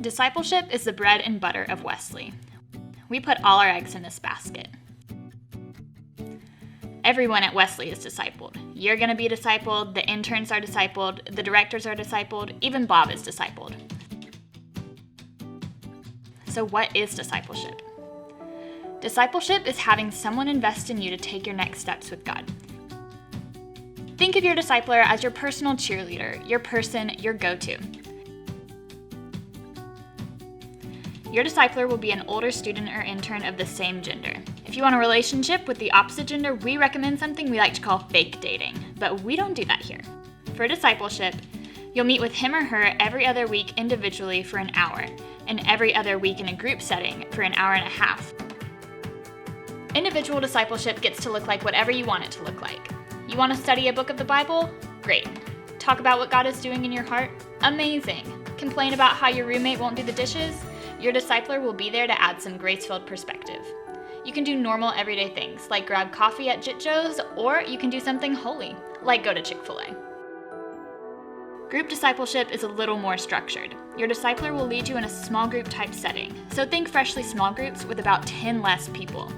Discipleship is the bread and butter of Wesley. We put all our eggs in this basket. Everyone at Wesley is discipled. You're going to be discipled, the interns are discipled, the directors are discipled, even Bob is discipled. So what is discipleship? Discipleship is having someone invest in you to take your next steps with God. Think of your discipler as your personal cheerleader, your person, your go-to. Your discipler will be an older student or intern of the same gender. If you want a relationship with the opposite gender, we recommend something we like to call fake dating, but we don't do that here. For discipleship, you'll meet with him or her every other week individually for an hour, and every other week in a group setting for an hour and a half. Individual discipleship gets to look like whatever you want it to look like. You want to study a book of the Bible? Great. Talk about what God is doing in your heart? Amazing. Complain about how your roommate won't do the dishes? Your discipler will be there to add some grace-filled perspective. You can do normal everyday things, like grab coffee at Jit Joe's, or you can do something holy, like go to Chick-fil-A. Group discipleship is a little more structured. Your discipler will lead you in a small group type setting, so think freshly small groups with about 10 less people.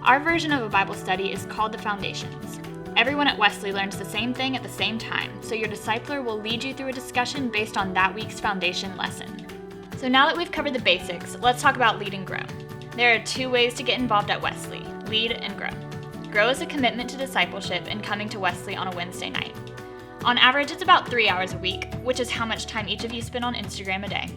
Our version of a Bible study is called the Foundations. Everyone at Wesley learns the same thing at the same time, so your discipler will lead you through a discussion based on that week's foundation lesson. So now that we've covered the basics, let's talk about lead and grow. There are 2 ways to get involved at Wesley: lead and grow. Grow is a commitment to discipleship and coming to Wesley on a Wednesday night. On average, it's about 3 hours a week, which is how much time each of you spend on Instagram a day.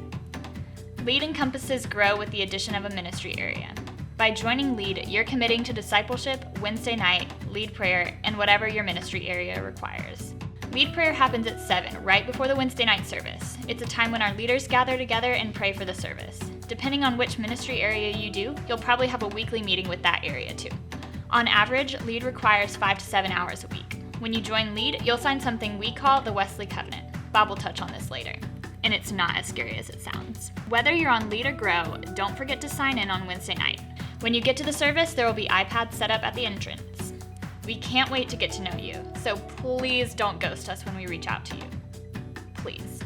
Lead encompasses grow with the addition of a ministry area. By joining Lead, you're committing to discipleship, Wednesday night, lead prayer, and whatever your ministry area requires. Lead prayer happens at 7, right before the Wednesday night service. It's a time when our leaders gather together and pray for the service. Depending on which ministry area you do, you'll probably have a weekly meeting with that area too. On average, Lead requires 5 to 7 hours a week. When you join Lead, you'll sign something we call the Wesley Covenant. Bob will touch on this later. And it's not as scary as it sounds. Whether you're on Lead or Grow, don't forget to sign in on Wednesday night. When you get to the service, there will be iPads set up at the entrance. We can't wait to get to know you, so please don't ghost us when we reach out to you. Please.